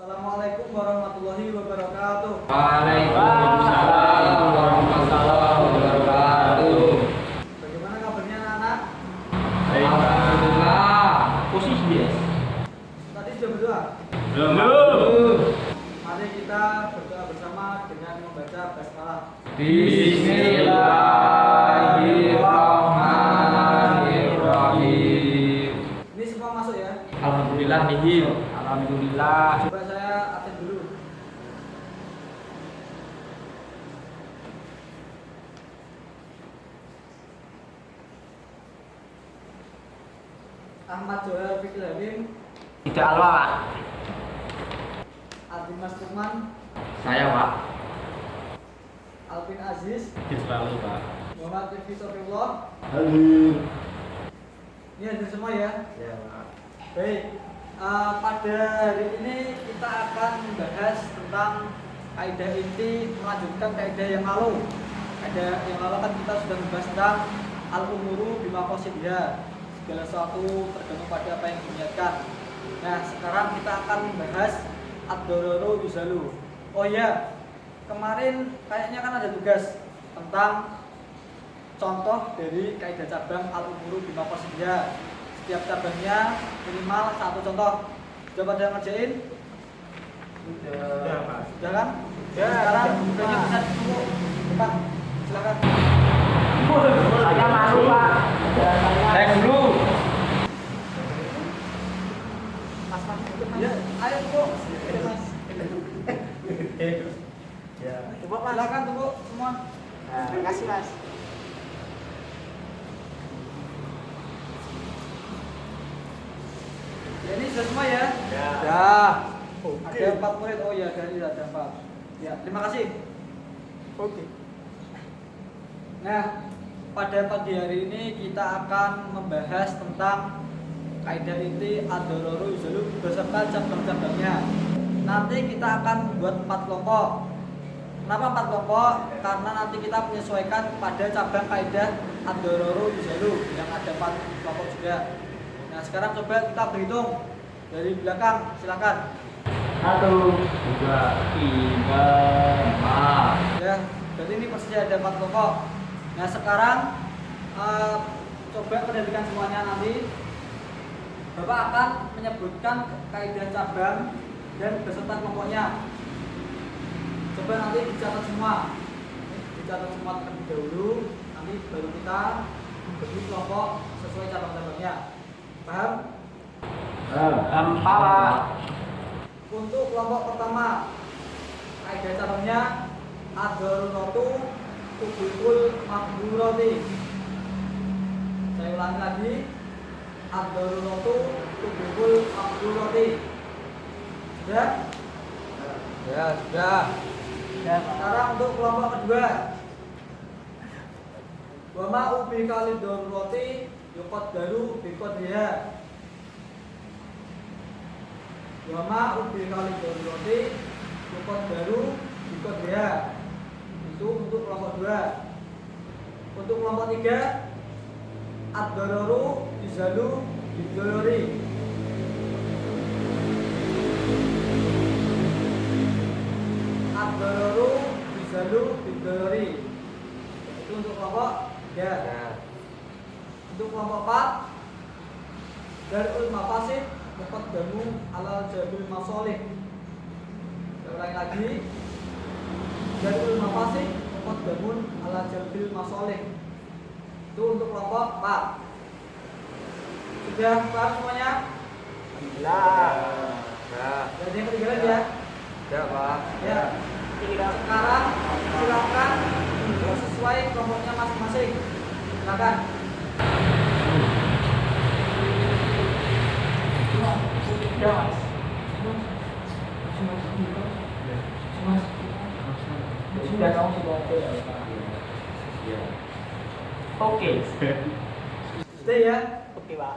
Assalamualaikum warahmatullahi wabarakatuh. Waalaikumsalam warahmatullahi wabarakatuh. Bagaimana kabarnya anak-anak? Alhamdulillah. Posisi dia. Tadi sudah berdoa? Belum. Mari kita berdoa bersama dengan membaca basmalah. Bismillahirrahmanirrahim. Ini semua masuk ya? Alhamdulillah nihil. Alhamdulillah. Coba saya absen dulu. Ahmad Johar Fikri Habib, Tidak alwa, Pak. Adimas Lukman, Saya, Pak. Alvin Aziz, Selalu, Pak. Muhammad Rifki Sofiyullah. Halo. Ini hadir semua ya? Ya, Pak. Baik, pada hari ini kita akan membahas tentang kaidah inti, melanjutkan kaidah yang lalu. Kaidah yang lalu kan kita sudah membahas tentang al-umuru bima qasidha, segala sesuatu tergantung pada apa yang diniatkan. Nah, sekarang kita akan membahas ad-dararu yuzalu. Oh ya, kemarin kayaknya kan ada tugas tentang contoh dari kaidah cabang al-umuru bima qasidha. Setiap cabangnya minimal satu contoh. Sudah pada ngerjain? Sudah, Pak. Sudah kan? Sekarang bukannya bisa ditunggu. Depan, silakan. Saya malu, Pak. Saya dulu. Mas, ya, ayo tunggu. Mas. Ya. Coba Mas. Silakan tunggu semua. Terima kasih Mas. Ya, ini sudah semua ya? Ya. Ada 4 murid. Oh ya, ada 4. Ya, terima kasih. Oke. Nah, pada pagi hari ini kita akan membahas tentang kaidah inti ad-dararu yuzalu beserta cabang-cabangnya. Nanti kita akan buat 4 kelompok. Kenapa 4 kelompok? Karena nanti kita menyesuaikan pada cabang kaidah ad-dararu yuzalu yang ada 4 kelompok juga. Nah, sekarang coba kita berhitung dari belakang, silakan. 1, 2, 3, 4. Ya, berarti ini persisnya ada 4 kelompok. Nah, sekarang coba perhatikan semuanya nanti. Bapak akan menyebutkan kaidah cabang dan beserta kelompoknya. Coba nanti dicatat semua. Dicatat semua terlebih dahulu, nanti baru kita bagi kelompok sesuai cabang-cabangnya. Paham? Pak. Untuk kelompok pertama, kaidah cabangnya ad-daruratu tubihul mahdzurati. Saya ulangi lagi, ad-daruratu tubihul mahdzurati. Sudah? Ya, sudah. Sekarang untuk kelompok kedua, wa ma ubi kalid darurati yuqaddaru biqadriha. Wa ma ubi kalid darurati yuqaddaru biqadriha. Itu untuk kelompok 2. Untuk kelompok 3, ad-dararu yuzalu bid-daruri. Ad-dararu yuzalu bid-daruri. Itu untuk kelompok 3. Untuk kelompok 4, darul mafasid muqaddamu alal jabil masolih. Saya ulangi lagi, darul mafasid muqaddamun alal jabil masolih. Itu untuk kelompok 4. Sudah paham semuanya? Alhamdulillah. Jadi yang ketiga lagi ya. Ya, Pak. Ya. Sekarang silakan sesuai kelompoknya masing-masing. Silakan. Ya, Mas. Sudah kamu sudah oke ya, Pak. Ya. Oke. Sudah ya. Oke Pak.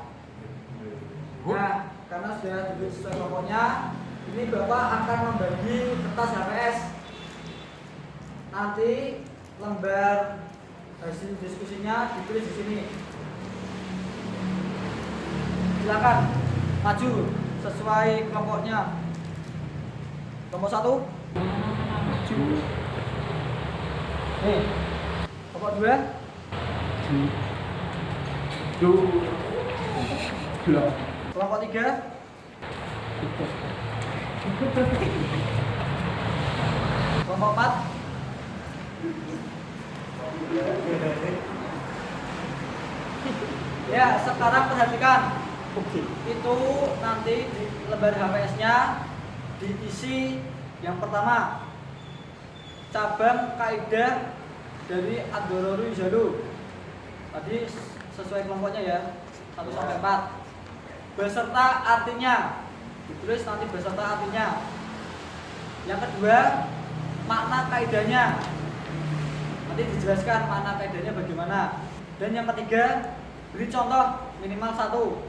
Nah, karena sudah duduk sesuai kelompoknya, ini Bapak akan membagi kertas HPS. Nanti lembar hasil diskusinya ditulis di sini. Silakan maju sesuai kelompoknya. Kelompok 1. Nih. Kelompok 2. Kelompok 3. Kelompok 4. Ya, sekarang perhatikan. Oke. Itu nanti di lembar HPS-nya diisi yang pertama cabang kaidah dari Ad-Dararu Yuzalu. Tadi sesuai kelompoknya ya, 1 sampai 4. Beserta artinya. Ditulis nanti beserta artinya. Yang kedua, makna kaidahnya. Nanti dijelaskan makna kaidahnya bagaimana. Dan yang ketiga, beri contoh minimal 1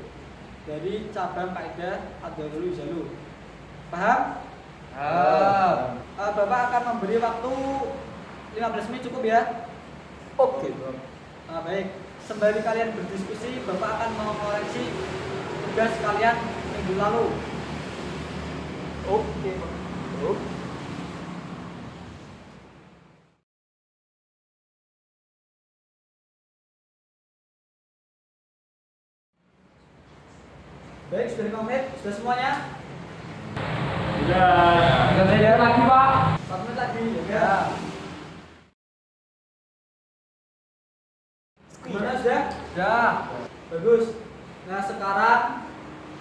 dari cabang kaidah Ad-Dararu Yuzalu. Paham? Bapak akan memberi waktu 15 menit cukup ya? Oke. Baik, sembari kalian berdiskusi, Bapak akan mengoreksi tugas kalian minggu lalu. Oke. Baik, sudah 5 menit, sudah semuanya? Sudah saya lagi Pak. 1 menit lagi, ya. Gimana sudah? Sudah. Bagus. Nah sekarang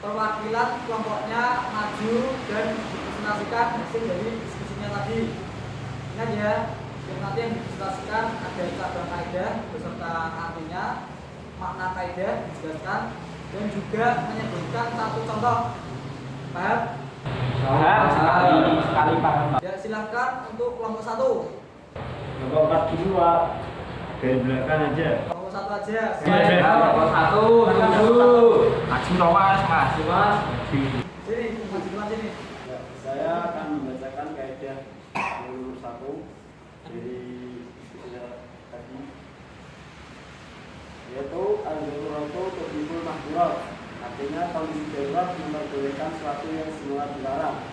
perwakilan kelompoknya maju dan presentasikan hasil dari diskusinya tadi. Ingat ya, yang nanti yang dipresentasikan ada cabang kaidah beserta artinya, makna kaidah dijelaskan, dan juga menyebutkan 1 contoh. Paham? Paham sekali paham. Ya silakan untuk kelompok 1. Kelompok 4 dulu Pak, dari belakang aja. Kelompok 1 aja. Kelompok 1 dulu. Maju Mas, maju Mas. Sini, maju depan sini. Ya, saya akan membacakan kaidah nomor 1 dari istilah tadi, yaitu al-daruratu tubihul mahdurat. Artinya kondisi darurat memperbolehkan sesuatu yang semula dilarang.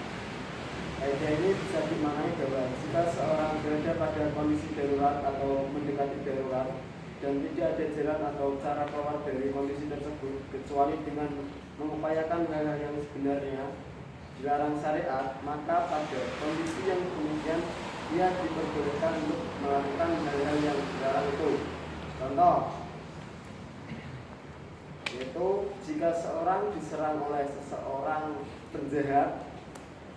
Kaidah ini bisa dimaknai bahwa jika seorang berada pada kondisi darurat atau mendekati darurat dan tidak ada jalan atau cara keluar dari kondisi tersebut kecuali dengan mengupayakan hal-hal yang sebenarnya dilarang syariat, maka pada kondisi yang demikian ia diperbolehkan untuk melakukan hal-hal yang dilarang itu. Contoh, yaitu jika seorang diserang oleh seseorang penjahat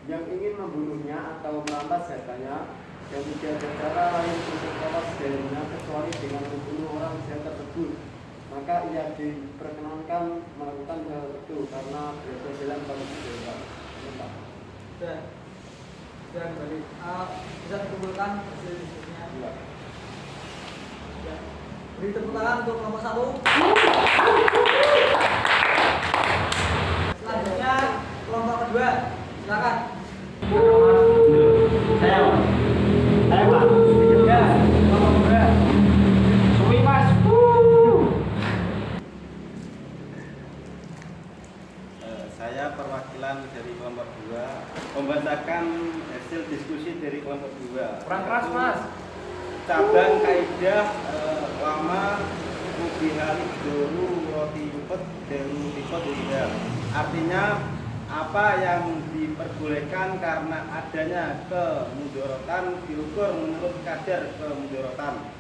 yang ingin membunuhnya atau merampas hartanya dan tidak ada cara lain untuk lolos darinya kecuali dengan membunuh orang jahat tersebut, maka ia diperkenankan melakukan hal itu karena berada dalam kondisi darurat. Sudah. Sudah kembali. Bisa dikumpulkan hasil diskusinya. Ya. Ya. Beri tepuk tangan untuk kelompok 1. Selanjutnya kelompok kedua. Silakan. Saya Pak. Ya, kelompok kedua. Suwi Mas. Saya perwakilan dari kelompok 2 membacakan hasil diskusi dari kelompok 2. Kurang keras Mas. Cabang kaidah lama mubihali doru roti yupet deru lipet tidak. Artinya apa yang diperbolehkan karena adanya kemudorotan diukur menurut kadar kemudorotan.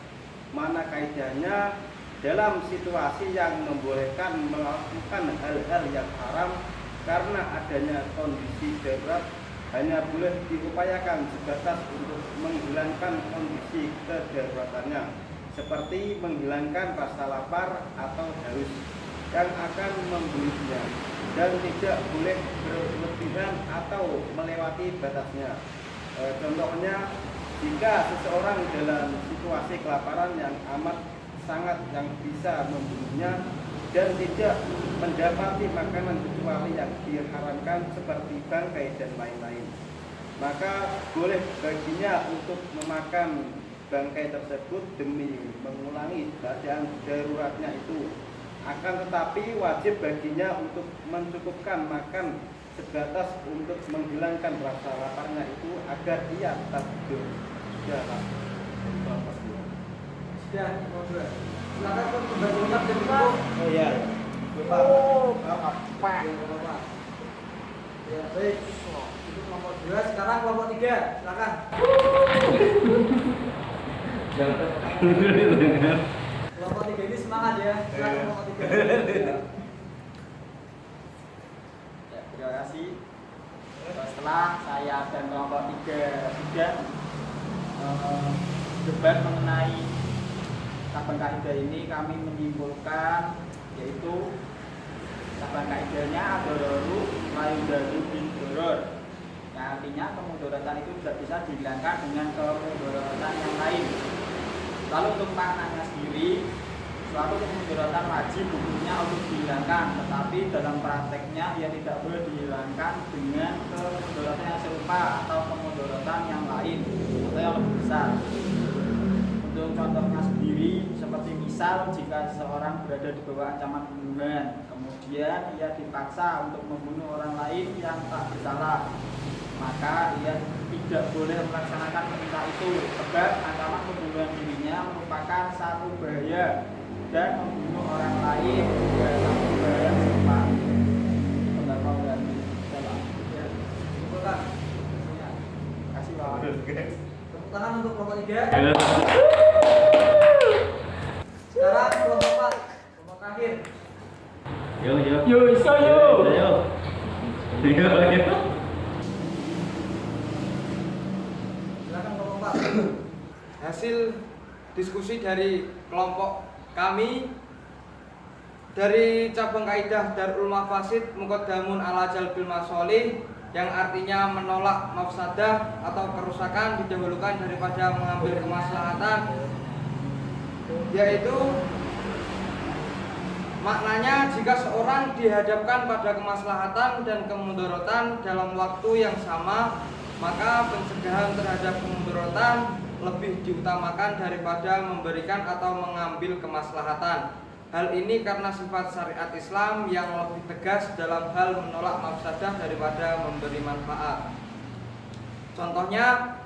Mana kaidahnya dalam situasi yang membolehkan melakukan hal-hal yang haram karena adanya kondisi darurat hanya boleh diupayakan sebatas untuk menghilangkan kondisi kedaruratannya, seperti menghilangkan rasa lapar atau haus yang akan membelinya, dan tidak boleh berlebihan atau melewati batasnya. Contohnya, jika seseorang dalam situasi kelaparan yang amat sangat yang bisa membunuhnya dan tidak mendapati makanan kecuali yang diharamkan seperti bangkai dan lain-lain, maka boleh baginya untuk memakan bangkai tersebut demi mengulangi keadaan daruratnya itu. Akan tetapi wajib baginya untuk mencukupkan makan sebatas untuk menghilangkan rasa laparnya itu agar ia tetap hidup. Sudah Pak. Sudah, ngobrol. Silakan untuk membantu ucap dan cukup. Oh iya. Apa? Ya, baik. Itu kelompok 2, sekarang kelompok 3. Silakan. Kelompok 3 ini semangat ya. Silakan kelompok 3. Ya, terima kasih. Setelah saya dan kelompok 3 sudah debat mengenai cabang kaidah ini, kami menyimpulkan yaitu cabang kaidahnya ad-dararu la yudaru bin doror. Yang artinya kemudaratan itu tidak bisa dihilangkan dengan kemudaratan yang lain. Lalu untuk maknanya sendiri, suatu kemudaratan wajib hukumnya untuk dihilangkan, tetapi dalam prakteknya ia tidak boleh dihilangkan dengan kemudaratan yang serupa atau kemudaratan yang lain atau yang lebih besar. Untuk contohnya sendiri, seperti misal jika seseorang berada di bawah ancaman pembunuhan, kemudian ia dipaksa untuk membunuh orang lain yang tak bersalah, maka ia tidak boleh melaksanakan perintah itu sebab ancaman pembunuhan dirinya merupakan satu bahaya dan membunuh orang lain juga satu bahaya serupa. Benar mau ganti? Ya, kumpulkan. Terima kasih Pak. Tepuk tangan untuk kelompok 3. Sekarang kelompok 4, kelompok akhir. Yo, iso yo. Silakan kelompok 4. Hasil diskusi dari kelompok kami dari cabang kaidah Darul Mafasid Muqaddamun ala Jalbil Masolih, yang artinya menolak mafsadah atau kerusakan didahulukan daripada mengambil kemaslahatan, yaitu maknanya jika seorang dihadapkan pada kemaslahatan dan kemudaratan dalam waktu yang sama, maka pencegahan terhadap kemudaratan lebih diutamakan daripada memberikan atau mengambil kemaslahatan. Hal ini karena sifat syariat Islam yang lebih tegas dalam hal menolak mafsadah daripada memberi manfaat. Contohnya,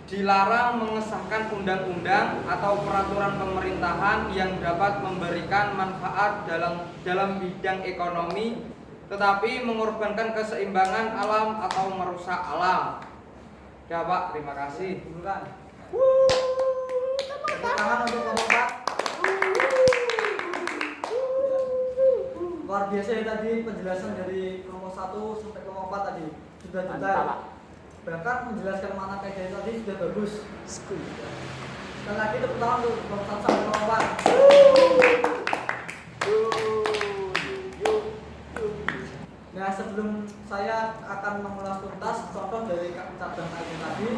dilarang mengesahkan undang-undang atau peraturan pemerintahan yang dapat memberikan manfaat dalam bidang ekonomi, tetapi mengorbankan keseimbangan alam atau merusak alam. Ya Pak, terima kasih. Kumpulkan. Tepuk tangan untuk kelompok 4. Luar biasa ya tadi penjelasan dari kelompok 1 sampai kelompok 4 tadi. Sudah detail. Bahkan menjelaskan makna kaidah tadi sudah bagus. Sekali lagi tepuk tangan untuk kelompok 1 sampai kelompok 4. Nah, sebelum saya akan mengulas tuntas contoh dari cabang kaidah tadi,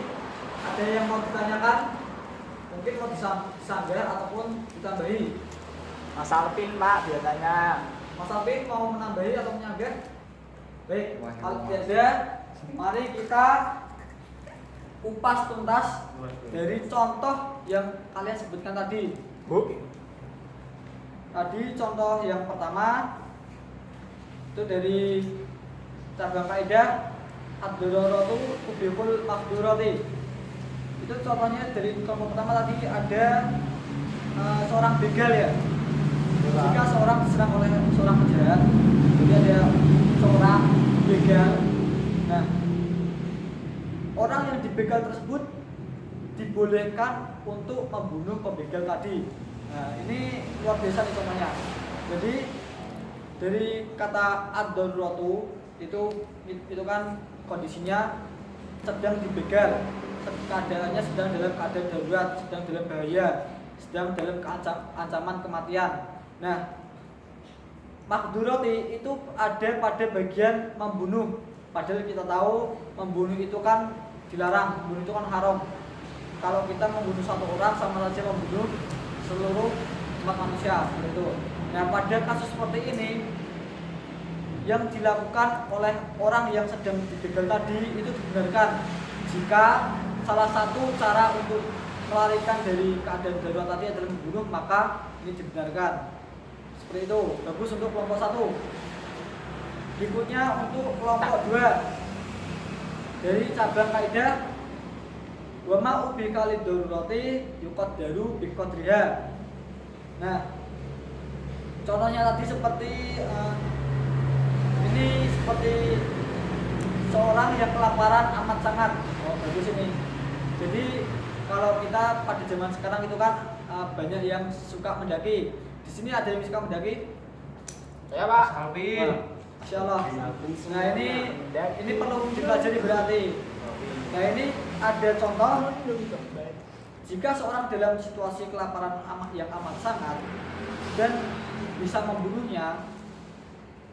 ada yang mau ditanyakan? Mungkin mau disanggah ataupun ditambahi. Mas Alvin Pak biasanya. Mas Alvin mau menambahi atau menyanggah? Baik, kalau tidak, mari kita kupas tuntas dari contoh yang kalian sebutkan tadi. Tadi contoh yang pertama itu dari cabang kaidah ad-dararatu tubihul maqdurati. Itu contohnya dari kelompok pertama tadi ada seorang begal ya. Jika seorang diserang oleh seorang penjahat, jadi ada seorang begal. Nah, orang yang dibegal tersebut dibolehkan untuk membunuh pembegal tadi. Nah, ini luar biasa nih contohnya. Jadi dari kata ad-daruratu itu kan kondisinya sedang dibegal, keadaannya sedang dalam keadaan darurat, sedang dalam bahaya, sedang dalam ancaman kematian. Nah, makdurati itu ada pada bagian membunuh. Padahal kita tahu membunuh itu kan dilarang, membunuh itu kan haram. Kalau kita membunuh satu orang sama saja membunuh seluruh umat manusia, seperti itu. Nah, pada kasus seperti ini yang dilakukan oleh orang yang sedang dibegal tadi itu dibenarkan jika salah satu cara untuk melarikan dari keadaan darurat tadi adalah membunuh, maka ini dibenarkan. Seperti itu, bagus untuk kelompok 1. Berikutnya untuk kelompok 2. Dari cabang kaidah wa ma ubi kalid darurati yuqaddaru bi qadriha. Nah, contohnya tadi seperti ini seperti seorang yang kelaparan amat sangat. Oh, bagus ini. Jadi kalau kita pada zaman sekarang itu kan banyak yang suka mendaki. Di sini ada yang suka mendaki? Ya Pak. Alvin. Insyaallah. Nah ini perlu dipelajari berarti. Nah ini ada contoh. Jika seorang dalam situasi kelaparan yang amat sangat dan bisa membunuhnya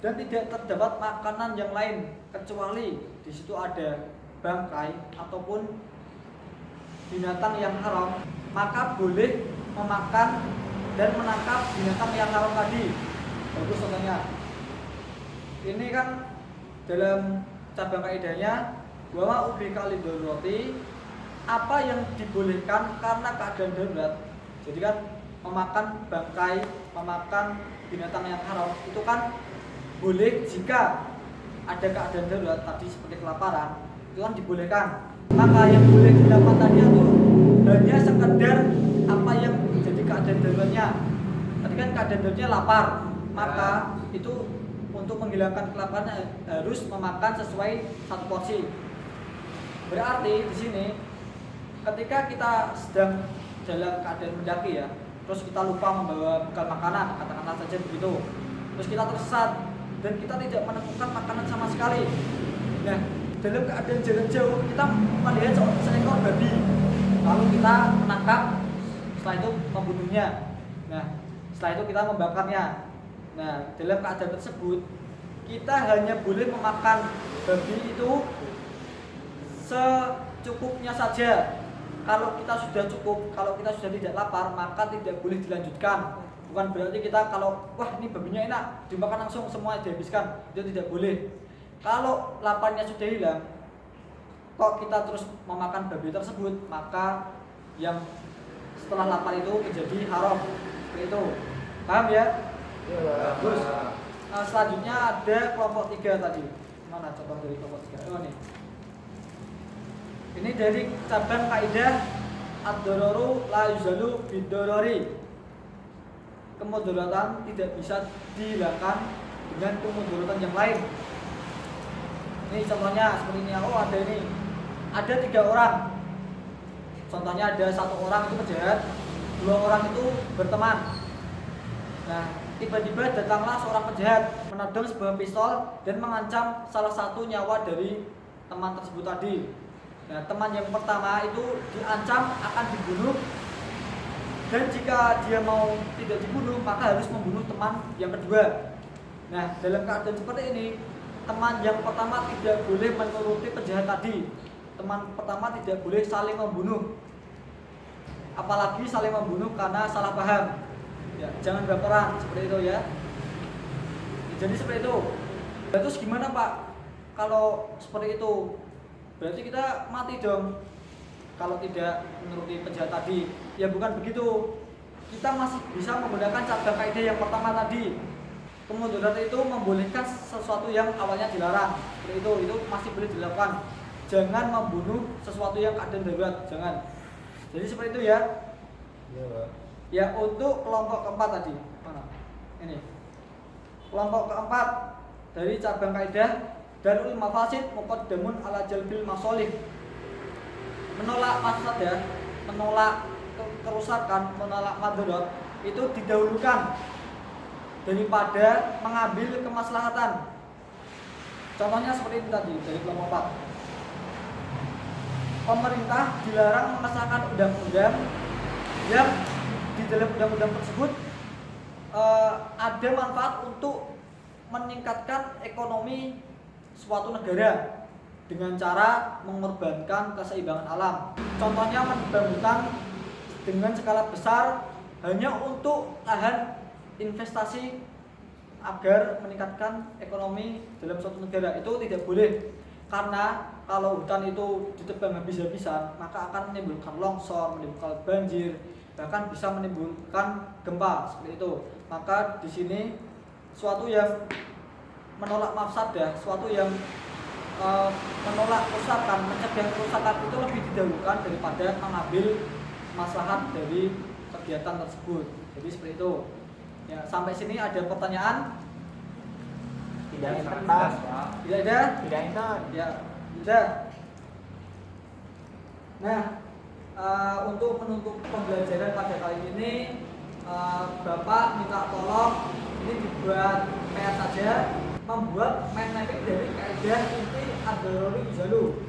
dan tidak terdapat makanan yang lain kecuali di situ ada bangkai ataupun binatang yang haram, maka boleh memakan dan menangkap binatang yang haram tadi. Bagus contohnya. Ini kan dalam cabang kaidahnya bahwa ubi kalid darurati, apa yang dibolehkan karena keadaan darurat. Jadi kan memakan bangkai, memakan binatang yang haram itu kan boleh jika ada keadaan darurat tadi seperti kelaparan, itu kan dibolehkan. Maka yang boleh dilakukan tadi itu hanya sekedar apa yang menjadi keadaan daruratnya. Tadi kan keadaan daruratnya lapar, maka itu untuk menghilangkan kelaparan harus memakan sesuai satu porsi. Berarti di sini ketika kita sedang dalam keadaan mendaki ya, terus kita lupa membawa bekal makanan, katakanlah saja begitu. Terus kita tersesat dan kita tidak menemukan makanan sama sekali. Nah, dalam keadaan jarak jauh kita melihat seekor babi, lalu kita menangkap, setelah itu membunuhnya. Nah, setelah itu kita membakarnya. Nah, dalam keadaan tersebut kita hanya boleh memakan babi itu secukupnya saja. Kalau kita sudah cukup, kalau kita sudah tidak lapar, maka tidak boleh dilanjutkan. Bukan berarti kita kalau wah ini babinya enak, dimakan langsung semua dihabiskan, itu tidak boleh. Kalau laparnya sudah hilang, kok kita terus memakan babi tersebut, maka yang setelah lapar itu menjadi haram. Itu paham ya? Terus selanjutnya ada kelompok 3 tadi. Mana contoh dari kelompok 3? Oh nih. Ini dari cabang kaidah ad-dararu la yuzalu bid-darari. Kemudaratan tidak bisa dihilangkan dengan kemudaratan yang lain. Ini contohnya seperti ini. Oh ada ini. Ada 3 orang. Contohnya ada 1 orang itu penjahat, 2 orang itu berteman. Nah, tiba-tiba datanglah seorang penjahat menodong sebuah pistol dan mengancam salah satu nyawa dari teman tersebut tadi. Nah, teman yang pertama itu diancam akan dibunuh, dan jika dia mau tidak dibunuh maka harus membunuh teman yang kedua. Nah, dalam keadaan seperti ini, teman yang pertama tidak boleh menuruti penjahat tadi. Teman pertama tidak boleh saling membunuh, apalagi saling membunuh karena salah paham. Ya, jangan baperan seperti itu ya. Jadi seperti itu. Terus gimana Pak? Kalau seperti itu, berarti kita mati dong. Kalau tidak menuruti penjahat tadi, ya bukan begitu. Kita masih bisa menggunakan cabang kaidah yang pertama tadi. Kemudaratan itu membolehkan sesuatu yang awalnya dilarang. Seperti itu masih boleh dilakukan. Jangan membunuh sesuatu yang keadaan darurat, jangan. Jadi seperti itu ya. Iya, Pak. Ya, untuk kelompok keempat tadi. Mana? Ini. Kelompok keempat dari cabang kaidah darul mafasid muqaddamun ala jalbil masolih. Menolak mafsad ya, menolak kerusakan, menolak madarat itu didahulukan daripada mengambil kemaslahatan. Contohnya seperti itu tadi dari kelompok 4. Pemerintah dilarang mengesahkan undang-undang yang di dalam undang-undang tersebut ada manfaat untuk meningkatkan ekonomi suatu negara dengan cara mengorbankan keseimbangan alam. Contohnya menebang hutan dengan skala besar hanya untuk lahan investasi agar meningkatkan ekonomi dalam suatu negara, itu tidak boleh. Karena kalau hutan itu ditebang habis-habisan, maka akan menimbulkan longsor, menimbulkan banjir, bahkan bisa menimbulkan gempa seperti itu. Maka di sini suatu yang menolak mafsadah, suatu yang menolak kerusakan, mencegah kerusakan itu lebih didahulukan daripada mengambil maslahat dari kegiatan tersebut. Jadi seperti itu. Ya, sampai sini ada pertanyaan? Tidak Tidak ada? Tidak intan. Ya, tidak. Nah, untuk menutup pembelajaran pada kali ini, Bapak minta tolong ini dibuat PR saja, membuat mind mapping dari kaidah inti ad-daruri yuzalu.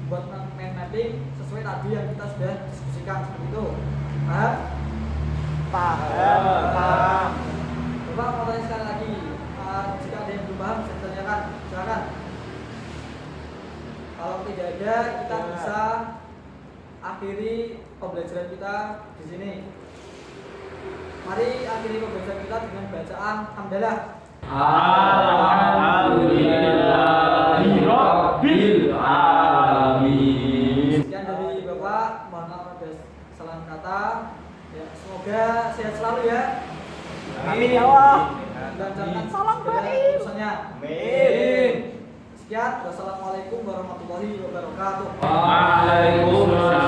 Buat mind mapping sesuai tadi yang kita sudah diskusikan seperti itu. Paham? Paham. Bapak mau tanya sekali lagi. Jika ada yang belum paham, bisa ditanyakan. Silakan. Kalau tidak ada, kita bisa akhiri pembelajaran kita di sini. Mari akhiri pembelajaran kita dengan bacaan hamdalah. Alhamdulillahirabbil alamin. Sekian dari Bapak, mohon maaf ada kesalahan kata. Ya, semoga sehat selalu ya. Amin ya Allah. Dan jangan Salam segala baik. urusannya. Amin. Sekian, wassalamualaikum warahmatullahi wabarakatuh. Waalaikumsalam.